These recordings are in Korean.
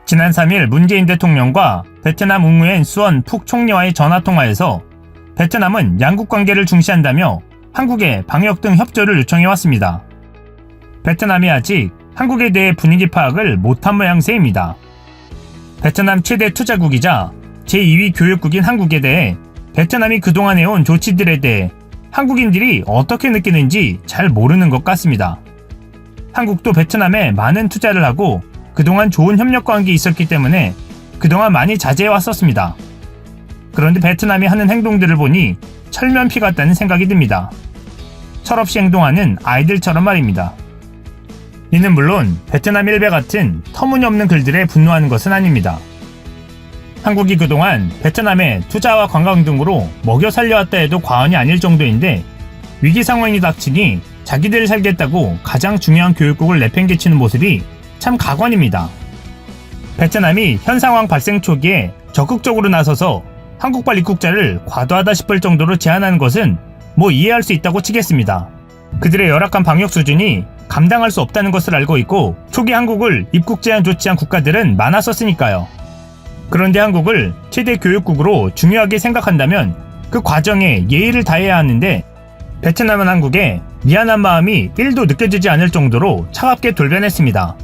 지난 3일 문재인 대통령과 베트남 웅우엔 수언 푹 총리와의 전화통화에서 베트남은 양국 관계를 중시한다며 한국에 방역 등 협조를 요청해왔습니다. 베트남이 아직 한국에 대해 분위기 파악을 못한 모양새입니다. 베트남 최대 투자국이자 제2위 교역국인 한국에 대해 베트남이 그동안 해온 조치들에 대해 한국인들이 어떻게 느끼는지 잘 모르는 것 같습니다. 한국도 베트남에 많은 투자를 하고 그동안 좋은 협력 관계가 있었기 때문에 그동안 많이 자제해왔었습니다. 그런데 베트남이 하는 행동들을 보니 철면피 같다는 생각이 듭니다. 철없이 행동하는 아이들처럼 말입니다. 이는 물론 베트남 일베 같은 터무니없는 글들에 분노하는 것은 아닙니다. 한국이 그동안 베트남에 투자와 관광 등으로 먹여 살려왔다 해도 과언이 아닐 정도인데 위기 상황이 닥치니 자기들이 살겠다고 가장 중요한 교육국을 내팽개치는 모습이 참 가관입니다. 베트남이 현 상황 발생 초기에 적극적으로 나서서 한국발 입국자를 과도하다 싶을 정도로 제한하는 것은 뭐 이해할 수 있다고 치겠습니다. 그들의 열악한 방역 수준이 감당할 수 없다는 것을 알고 있고 초기 한국을 입국 제한 조치한 국가들은 많았었으니까요. 그런데 한국을 최대 교육국으로 중요하게 생각한다면 그 과정에 예의를 다해야 하는데 베트남은 한국에 미안한 마음이 1도 느껴지지 않을 정도로 차갑게 돌변했습니다.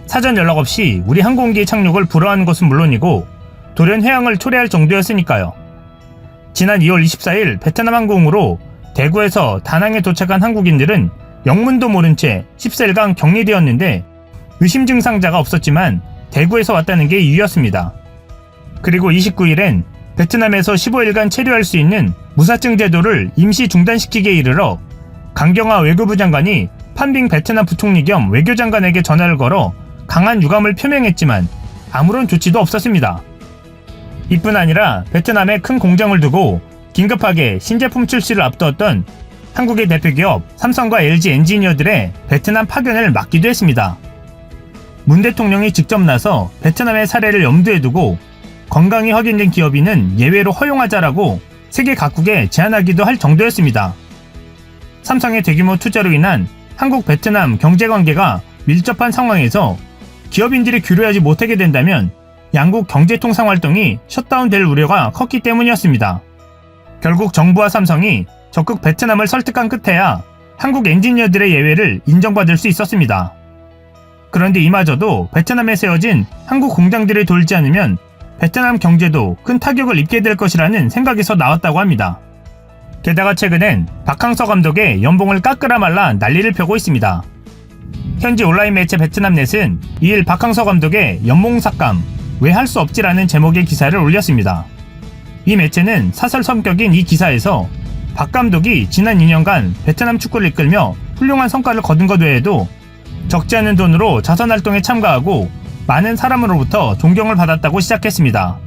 사전 연락 없이 우리 항공기의 착륙을 불허하는 것은 물론이고 돌연 회항을 초래할 정도였으니까요. 지난 2월 24일 베트남 항공으로 대구에서 다낭에 도착한 한국인들은 영문도 모른 채 14일간 격리되었는데 의심 증상자가 없었지만 대구에서 왔다는 게 이유였습니다. 그리고 29일엔 베트남에서 15일간 체류할 수 있는 무사증 제도를 임시 중단시키기에 이르러 강경화 외교부 장관이 판빙 베트남 부총리 겸 외교장관에게 전화를 걸어 강한 유감을 표명했지만 아무런 조치도 없었습니다. 이뿐 아니라 베트남에 큰 공장을 두고 긴급하게 신제품 출시를 앞두었던 한국의 대표기업 삼성과 LG 엔지니어들의 베트남 파견을 막기도 했습니다. 문 대통령이 직접 나서 베트남의 사례를 염두에 두고 건강이 확인된 기업인은 예외로 허용하자라고 세계 각국에 제안하기도 할 정도였습니다. 삼성의 대규모 투자로 인한 한국 베트남 경제관계가 밀접한 상황에서 기업인들이 교류하지 못하게 된다면 양국 경제통상 활동이 셧다운될 우려가 컸기 때문이었습니다. 결국 정부와 삼성이 적극 베트남을 설득한 끝에야 한국 엔지니어들의 예외를 인정받을 수 있었습니다. 그런데 이마저도 베트남에 세워진 한국 공장들을 돌지 않으면 베트남 경제도 큰 타격을 입게 될 것이라는 생각에서 나왔다고 합니다. 게다가 최근엔 박항서 감독의 연봉을 깎으라 말라 난리를 펴고 있습니다. 현지 온라인 매체 베트남넷은 2일 박항서 감독의 연봉 삭감 왜 할 수 없지라는 제목의 기사를 올렸습니다. 이 매체는 사설 성격인 이 기사에서 박 감독이 지난 2년간 베트남 축구를 이끌며 훌륭한 성과를 거둔 것 외에도 적지 않은 돈으로 자선활동에 참가하고 많은 사람으로부터 존경을 받았다고 시작했습니다.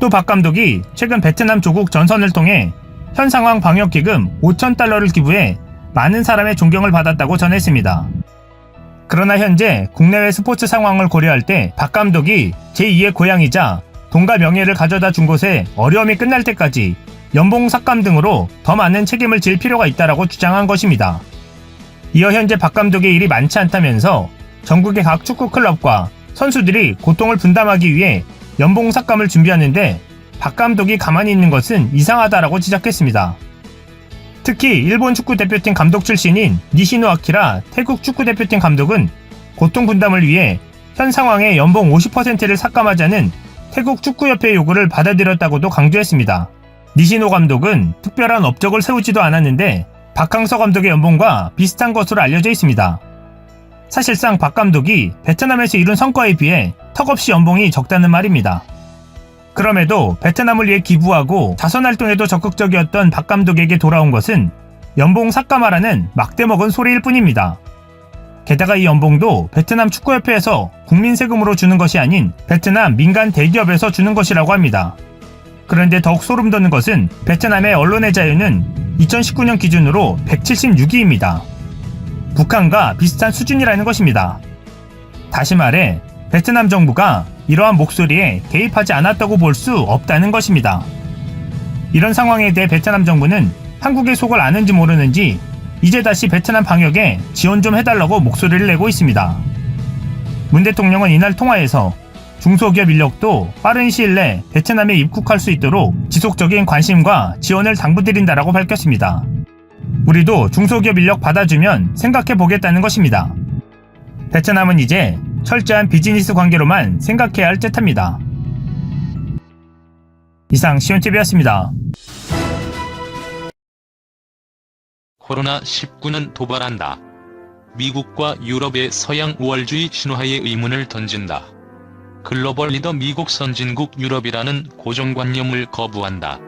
또 박 감독이 최근 베트남 조국 전선을 통해 현 상황 방역기금 5,000달러를 기부해 많은 사람의 존경을 받았다고 전했습니다. 그러나 현재 국내외 스포츠 상황을 고려할 때 박 감독이 제2의 고향이자 돈과 명예를 가져다 준 곳에 어려움이 끝날 때까지 연봉 삭감 등으로 더 많은 책임을 질 필요가 있다라고 주장한 것입니다. 이어 현재 박 감독의 일이 많지 않다면서 전국의 각 축구 클럽과 선수들이 고통을 분담하기 위해 연봉 삭감을 준비하는데 박 감독이 가만히 있는 것은 이상하다라고 지적했습니다. 특히 일본 축구 대표팀 감독 출신인 니시노 아키라 태국 축구 대표팀 감독은 고통 분담을 위해 현 상황의 연봉 50%를 삭감하자는 태국 축구협회의 요구를 받아들였다고도 강조했습니다. 니시노 감독은 특별한 업적을 세우지도 않았는데 박항서 감독의 연봉과 비슷한 것으로 알려져 있습니다. 사실상 박 감독이 베트남에서 이룬 성과에 비해 턱없이 연봉이 적다는 말입니다. 그럼에도 베트남을 위해 기부하고 자선활동에도 적극적이었던 박 감독에게 돌아온 것은 연봉 삭감하라는 막대먹은 소리일 뿐입니다. 게다가 이 연봉도 베트남 축구협회에서 국민 세금으로 주는 것이 아닌 베트남 민간 대기업에서 주는 것이라고 합니다. 그런데 더욱 소름 돋는 것은 베트남의 언론의 자유는 2019년 기준으로 176위입니다. 북한과 비슷한 수준이라는 것입니다. 다시 말해 베트남 정부가 이러한 목소리에 개입하지 않았다고 볼 수 없다는 것입니다. 이런 상황에 대해 베트남 정부는 한국의 속을 아는지 모르는지 이제 다시 베트남 방역에 지원 좀 해달라고 목소리를 내고 있습니다. 문 대통령은 이날 통화에서 중소기업 인력도 빠른 시일 내 베트남에 입국할 수 있도록 지속적인 관심과 지원을 당부드린다라고 밝혔습니다. 우리도 중소기업 인력 받아주면 생각해 보겠다는 것입니다. 베트남은 이제 철저한 비즈니스 관계로만 생각해야 할 듯합니다. 이상 시온TV였습니다. 코로나19는 도발한다. 미국과 유럽의 서양 우월주의 신화의 의문을 던진다. 글로벌 리더 미국 선진국 유럽이라는 고정관념을 거부한다.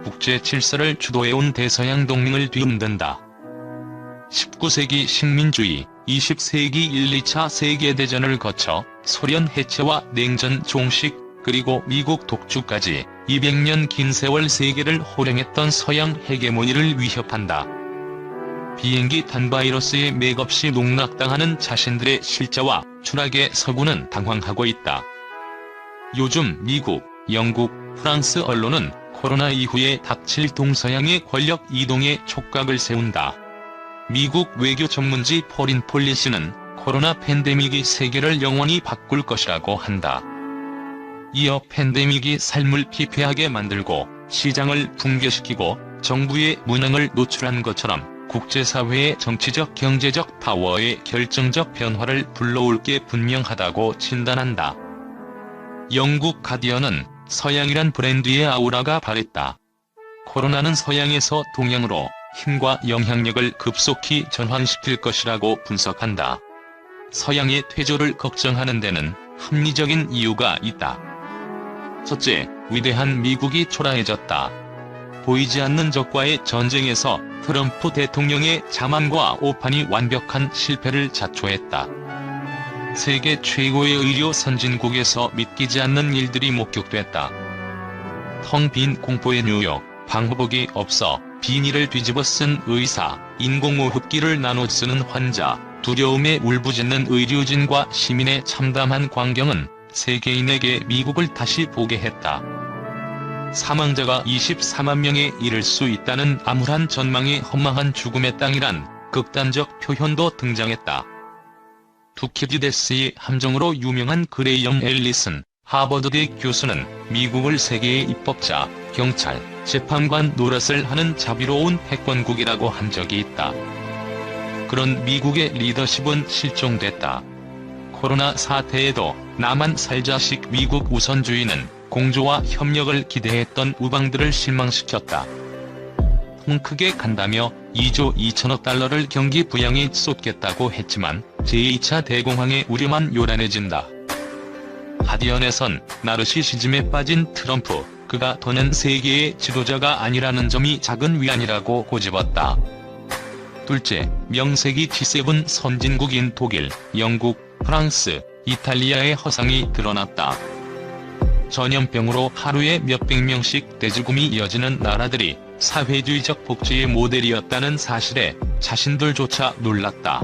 국제 질서를 주도해온 대서양 동맹을 뒤흔든다. 19세기 식민주의, 20세기 1, 2차 세계대전을 거쳐 소련 해체와 냉전 종식, 그리고 미국 독주까지 200년 긴 세월 세계를 호령했던 서양 헤게모니를 위협한다. 비행기 단바이러스에 맥없이 농락당하는 자신들의 실자와 추락에 서구는 당황하고 있다. 요즘 미국, 영국, 프랑스 언론은 코로나 이후에 닥칠 동서양의 권력 이동에 촉각을 세운다. 미국 외교 전문지 포린 폴리시는 코로나 팬데믹이 세계를 영원히 바꿀 것이라고 한다. 이어 팬데믹이 삶을 피폐하게 만들고 시장을 붕괴시키고 정부의 무능을 노출한 것처럼 국제사회의 정치적 경제적 파워의 결정적 변화를 불러올 게 분명하다고 진단한다. 영국 가디언은 서양이란 브랜드의 아우라가 바랬다. 코로나는 서양에서 동양으로 힘과 영향력을 급속히 전환시킬 것이라고 분석한다. 서양의 퇴조를 걱정하는 데는 합리적인 이유가 있다. 첫째, 위대한 미국이 초라해졌다. 보이지 않는 적과의 전쟁에서 트럼프 대통령의 자만과 오판이 완벽한 실패를 자초했다. 세계 최고의 의료 선진국에서 믿기지 않는 일들이 목격됐다. 텅 빈 공포의 뉴욕, 방호복이 없어 비닐을 뒤집어 쓴 의사, 인공호흡기를 나눠 쓰는 환자, 두려움에 울부짖는 의료진과 시민의 참담한 광경은 세계인에게 미국을 다시 보게 했다. 사망자가 24만 명에 이를 수 있다는 암울한 전망의 허망한 죽음의 땅이란 극단적 표현도 등장했다. 투키디데스의 함정으로 유명한 그레이엄 앨리슨, 하버드대 교수는 미국을 세계의 입법자, 경찰, 재판관 노릇을 하는 자비로운 패권국이라고 한 적이 있다. 그런 미국의 리더십은 실종됐다. 코로나 사태에도 나만 살자식 미국 우선주의는 공조와 협력을 기대했던 우방들을 실망시켰다. 통 크게 간다며 2조 2천억 달러를 경기 부양에 쏟겠다고 했지만 제2차 대공황의 우려만 요란해진다. 가디언에선 나르시시즘에 빠진 트럼프, 그가 더는 세계의 지도자가 아니라는 점이 작은 위안이라고 고집었다. 둘째, 명색이 G7 선진국인 독일, 영국, 프랑스, 이탈리아의 허상이 드러났다. 전염병으로 하루에 몇백 명씩 대죽음이 이어지는 나라들이 사회주의적 복지의 모델이었다는 사실에 자신들조차 놀랐다.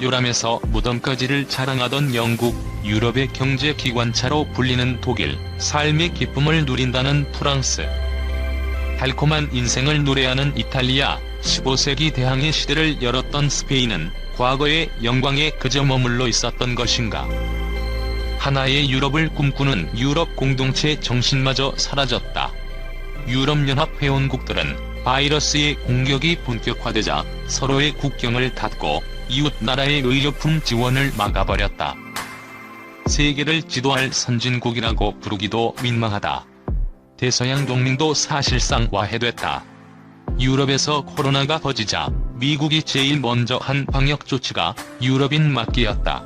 요람에서 무덤까지를 자랑하던 영국, 유럽의 경제 기관차로 불리는 독일, 삶의 기쁨을 누린다는 프랑스, 달콤한 인생을 노래하는 이탈리아, 15세기 대항해 시대를 열었던 스페인은 과거의 영광에 그저 머물러 있었던 것인가. 하나의 유럽을 꿈꾸는 유럽 공동체 정신마저 사라졌다. 유럽연합 회원국들은 바이러스의 공격이 본격화되자 서로의 국경을 닫고 이웃 나라의 의료품 지원을 막아버렸다. 세계를 지도할 선진국이라고 부르기도 민망하다. 대서양 동맹도 사실상 와해됐다. 유럽에서 코로나가 퍼지자 미국이 제일 먼저 한 방역 조치가 유럽인 막기였다.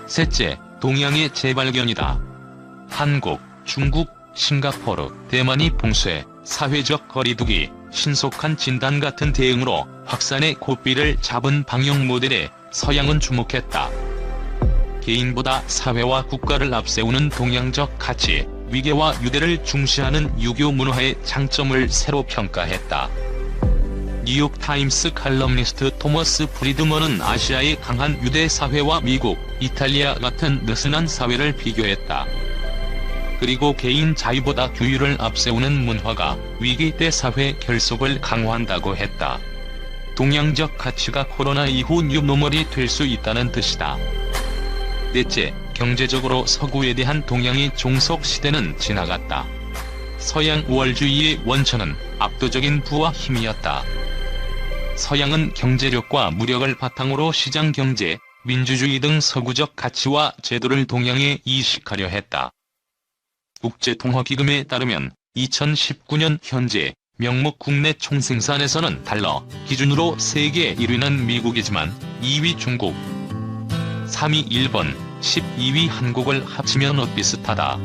셋째, 동양의 재발견이다. 한국, 중국, 싱가포르, 대만이 봉쇄, 사회적 거리두기, 신속한 진단 같은 대응으로 확산의 고삐를 잡은 방역 모델에 서양은 주목했다. 개인보다 사회와 국가를 앞세우는 동양적 가치, 위계와 유대를 중시하는 유교 문화의 장점을 새로 평가했다. 뉴욕타임스 칼럼니스트 토머스 프리드먼은 아시아의 강한 유대 사회와 미국, 이탈리아 같은 느슨한 사회를 비교했다. 그리고 개인 자유보다 규율을 앞세우는 문화가 위기 때 사회 결속을 강화한다고 했다. 동양적 가치가 코로나 이후 뉴노멀이 될 수 있다는 뜻이다. 넷째, 경제적으로 서구에 대한 동양의 종속 시대는 지나갔다. 서양 우월주의의 원천은 압도적인 부와 힘이었다. 서양은 경제력과 무력을 바탕으로 시장 경제, 민주주의 등 서구적 가치와 제도를 동양에 이식하려 했다. 국제통화기금에 따르면 2019년 현재 명목 국내 총생산에서는 달러 기준으로 세계 1위는 미국이지만 2위 중국, 3위 일본, 12위 한국을 합치면 비슷하다.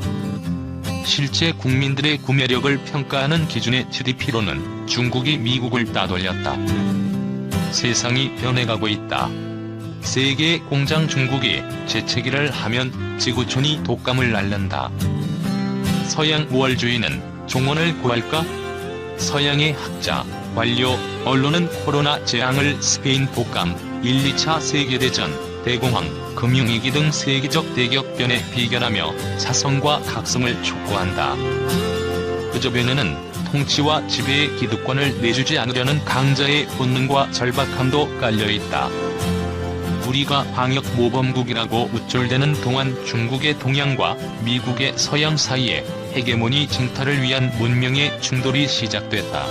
실제 국민들의 구매력을 평가하는 기준의 GDP로는 중국이 미국을 따돌렸다. 세상이 변해가고 있다. 세계의 공장 중국이 재채기를 하면 지구촌이 독감을 앓는다. 서양 우월주의는 종언을 구할까? 서양의 학자, 관료, 언론은 코로나 재앙을 스페인 독감, 1, 2차 세계대전, 대공황, 금융위기 등 세계적 대격변에 비견하며 자성과 각성을 촉구한다. 그저 변해는 통치와 지배의 기득권을 내주지 않으려는 강자의 본능과 절박함도 깔려있다. 우리가 방역 모범국이라고 우쭐대는 동안 중국의 동양과 미국의 서양 사이에 헤게모니 쟁탈을 위한 문명의 충돌이 시작됐다.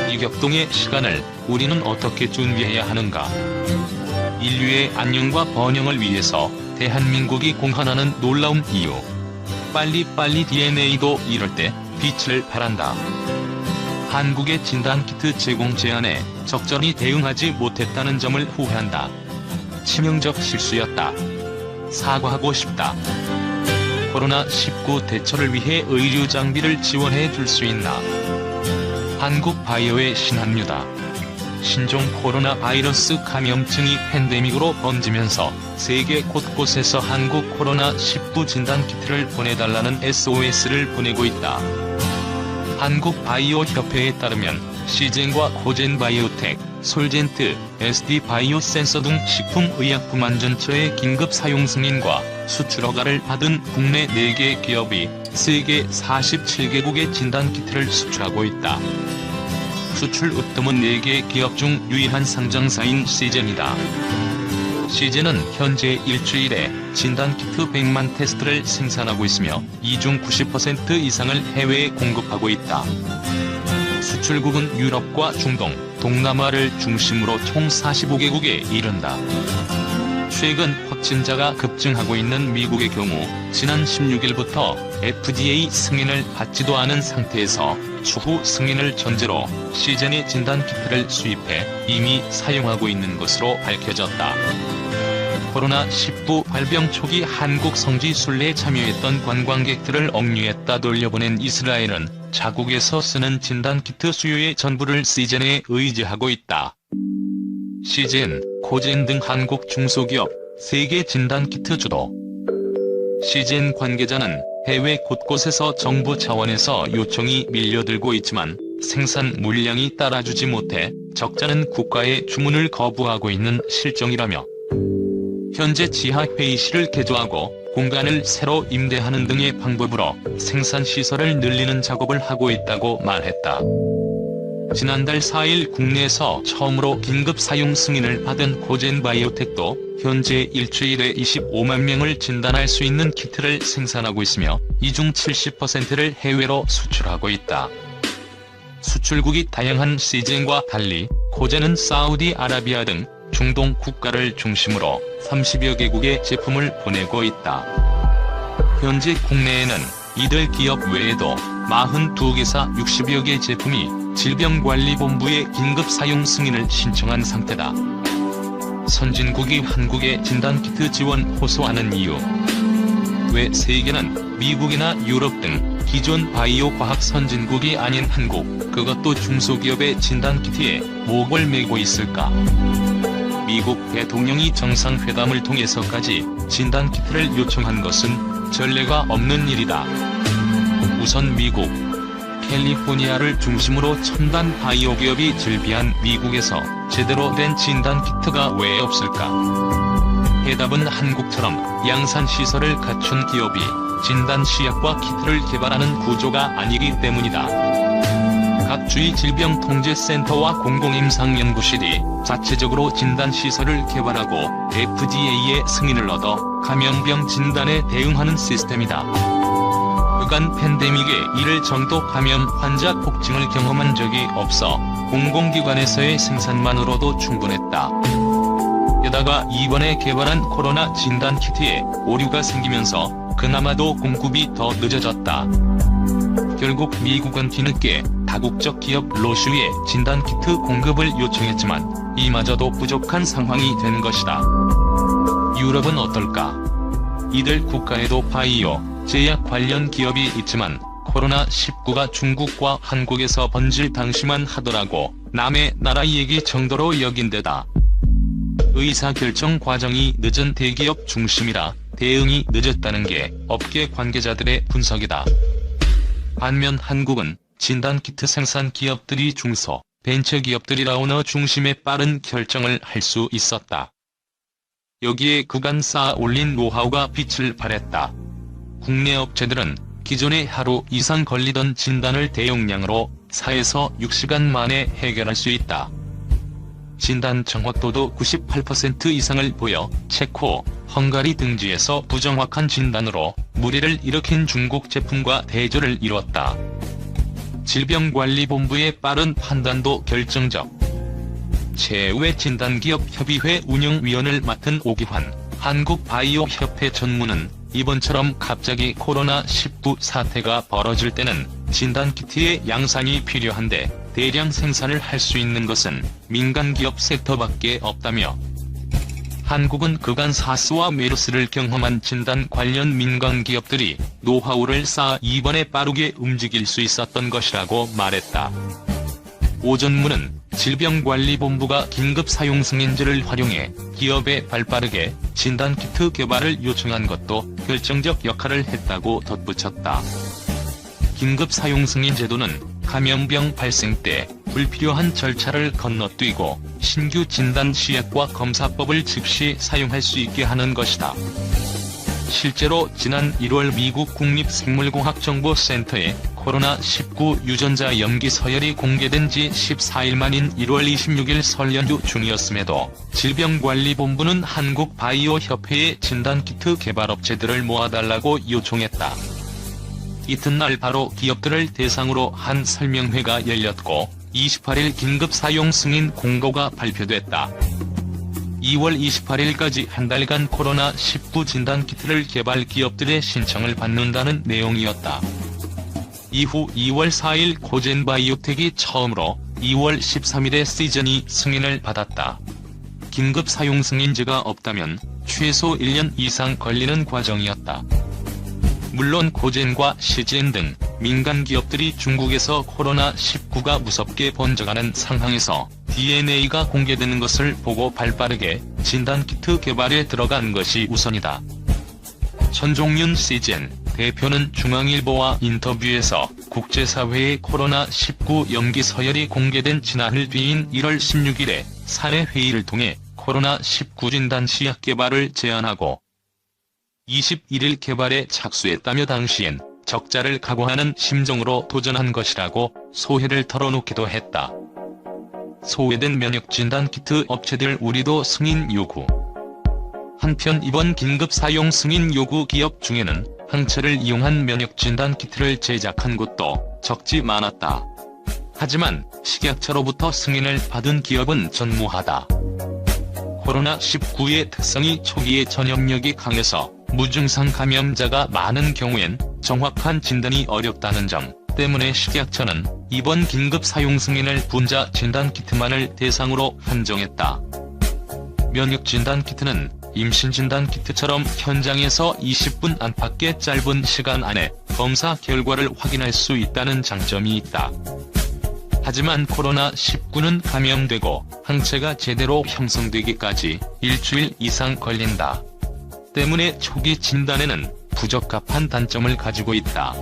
이 격동의 시간을 우리는 어떻게 준비해야 하는가? 인류의 안녕과 번영을 위해서 대한민국이 공헌하는 놀라운 이유. 빨리빨리 DNA도 이럴 때 빛을 발한다. 한국의 진단키트 제공 제안에 적절히 대응하지 못했다는 점을 후회한다. 치명적 실수였다. 사과하고 싶다. 코로나19 대처를 위해 의료 장비를 지원해 줄 수 있나? 한국 바이오의 신한류다. 신종 코로나 바이러스 감염증이 팬데믹으로 번지면서 세계 곳곳에서 한국 코로나19 진단키트를 보내달라는 SOS를 보내고 있다. 한국 바이오 협회에 따르면 시젠과 코젠 바이오텍, 솔젠트, SD 바이오 센서 등 식품의약품 안전처의 긴급 사용 승인과 수출 허가를 받은 국내 4개 기업이 세계 47개국의 진단키트를 수출하고 있다. 수출 으뜸은 4개 기업 중 유일한 상장사인 시젠이다. 시젠은 현재 일주일에 진단키트 100만 테스트를 생산하고 있으며 이 중 90% 이상을 해외에 공급하고 있다. 수출국은 유럽과 중동, 동남아를 중심으로 총 45개국에 이른다. 최근 확진자가 급증하고 있는 미국의 경우 지난 16일부터 FDA 승인을 받지도 않은 상태에서 추후 승인을 전제로 시젠의 진단키트를 수입해 이미 사용하고 있는 것으로 밝혀졌다. 코로나19 발병 초기 한국 성지 순례에 참여했던 관광객들을 억류했다 돌려보낸 이스라엘은 자국에서 쓰는 진단키트 수요의 전부를 시젠에 의지하고 있다. 시젠, 코젠 등 한국 중소기업, 세계 진단키트 주도. 시젠 관계자는 해외 곳곳에서 정부 차원에서 요청이 밀려들고 있지만 생산 물량이 따라주지 못해 적자는 국가의 주문을 거부하고 있는 실정이라며 현재 지하 회의실을 개조하고 공간을 새로 임대하는 등의 방법으로 생산시설을 늘리는 작업을 하고 있다고 말했다. 지난달 4일 국내에서 처음으로 긴급 사용 승인을 받은 코젠 바이오텍도 현재 일주일에 25만 명을 진단할 수 있는 키트를 생산하고 있으며 이 중 70%를 해외로 수출하고 있다. 수출국이 다양한 시젠과 달리 코젠은 사우디아라비아 등 중동 국가를 중심으로 30여 개국의 제품을 보내고 있다. 현재 국내에는 이들 기업 외에도 42개사 60여 개 제품이 질병관리본부에 긴급 사용 승인을 신청한 상태다. 선진국이 한국에 진단키트 지원 호소하는 이유. 왜 세계는 미국이나 유럽 등 기존 바이오 과학 선진국이 아닌 한국, 그것도 중소기업의 진단키트에 목을 메고 있을까? 미국 대통령이 정상회담을 통해서까지 진단키트를 요청한 것은 전례가 없는 일이다. 우선 미국, 캘리포니아를 중심으로 첨단 바이오 기업이 즐비한 미국에서 제대로 된 진단키트가 왜 없을까? 해답은 한국처럼 양산시설을 갖춘 기업이 진단시약과 키트를 개발하는 구조가 아니기 때문이다. 각 주의 질병통제센터와 공공임상연구실이 자체적으로 진단시설을 개발하고 FDA의 승인을 얻어 감염병 진단에 대응하는 시스템이다. 그간 팬데믹에 이를 정도 감염 환자 폭증을 경험한 적이 없어 공공기관에서의 생산만으로도 충분했다. 게다가 이번에 개발한 코로나 진단키트에 오류가 생기면서 그나마도 공급이 더 늦어졌다. 결국 미국은 뒤늦게 다국적 기업 로슈에 진단키트 공급을 요청했지만 이마저도 부족한 상황이 된 것이다. 유럽은 어떨까? 이들 국가에도 바이오, 제약 관련 기업이 있지만 코로나19가 중국과 한국에서 번질 당시만 하더라고 남의 나라 얘기 정도로 여긴 데다 의사결정 과정이 늦은 대기업 중심이라 대응이 늦었다는 게 업계 관계자들의 분석이다. 반면 한국은 진단키트 생산 기업들이 중소, 벤처기업들이라 오너 중심의 빠른 결정을 할 수 있었다. 여기에 그간 쌓아 올린 노하우가 빛을 발했다. 국내 업체들은 기존에 하루 이상 걸리던 진단을 대용량으로 4에서 6시간 만에 해결할 수 있다. 진단 정확도도 98% 이상을 보여 체코, 헝가리 등지에서 부정확한 진단으로 물의를 일으킨 중국 제품과 대조를 이뤘다. 질병관리본부의 빠른 판단도 결정적. 최외 진단기업협의회 운영위원을 맡은 오기환 한국바이오협회 전무는 이번처럼 갑자기 코로나19 사태가 벌어질 때는 진단키트의 양산이 필요한데 대량 생산을 할 수 있는 것은 민간기업 섹터밖에 없다며 한국은 그간 사스와 메르스를 경험한 진단 관련 민간기업들이 노하우를 쌓아 이번에 빠르게 움직일 수 있었던 것이라고 말했다. 오 전무는 질병관리본부가 긴급 사용 승인제를 활용해 기업에 발빠르게 진단키트 개발을 요청한 것도 결정적 역할을 했다고 덧붙였다. 긴급 사용 승인 제도는 감염병 발생 때 불필요한 절차를 건너뛰고 신규 진단 시약과 검사법을 즉시 사용할 수 있게 하는 것이다. 실제로 지난 1월 미국 국립생물공학정보센터에 코로나19 유전자 염기 서열이 공개된 지 14일 만인 1월 26일 설 연휴 중이었음에도 질병관리본부는 한국바이오협회에 진단키트 개발업체들을 모아달라고 요청했다. 이튿날 바로 기업들을 대상으로 한 설명회가 열렸고 28일 긴급 사용 승인 공고가 발표됐다. 2월 28일까지 한 달간 코로나19 진단키트를 개발 기업들의 신청을 받는다는 내용이었다. 이후 2월 4일 코젠바이오텍이 처음으로 2월 13일에 시즌이 승인을 받았다. 긴급 사용 승인제가 없다면 최소 1년 이상 걸리는 과정이었다. 물론 코젠과 시젠 등 민간 기업들이 중국에서 코로나19가 무섭게 번져가는 상황에서 DNA가 공개되는 것을 보고 발빠르게 진단키트 개발에 들어간 것이 우선이다. 천종윤 시젠 대표는 중앙일보와 인터뷰에서 국제사회의 코로나19 염기 서열이 공개된 지나흘 뒤인 1월 16일에 사내 회의를 통해 코로나19 진단 시약 개발을 제안하고 21일 개발에 착수했다며 당시엔 적자를 각오하는 심정으로 도전한 것이라고 소회를 털어놓기도 했다. 소외된 면역진단키트 업체들 우리도 승인 요구. 한편 이번 긴급 사용 승인 요구 기업 중에는 항체를 이용한 면역진단키트를 제작한 곳도 적지 않았다. 하지만 식약처로부터 승인을 받은 기업은 전무하다. 코로나19의 특성이 초기에 전염력이 강해서 무증상 감염자가 많은 경우엔 정확한 진단이 어렵다는 점 때문에 식약처는 이번 긴급 사용 승인을 분자 진단키트만을 대상으로 한정했다. 면역 진단키트는 임신 진단키트처럼 현장에서 20분 안팎의 짧은 시간 안에 검사 결과를 확인할 수 있다는 장점이 있다. 하지만 코로나19는 감염되고 항체가 제대로 형성되기까지 일주일 이상 걸린다. 때문에 초기 진단에는 부적합한 단점을 가지고 있다.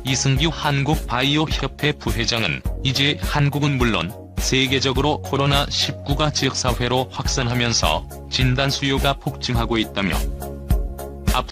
이승규 한국바이오협회 부회장은 이제 한국은 물론 세계적으로 코로나19가 지역사회로 확산하면서 진단 수요가 폭증하고 있다며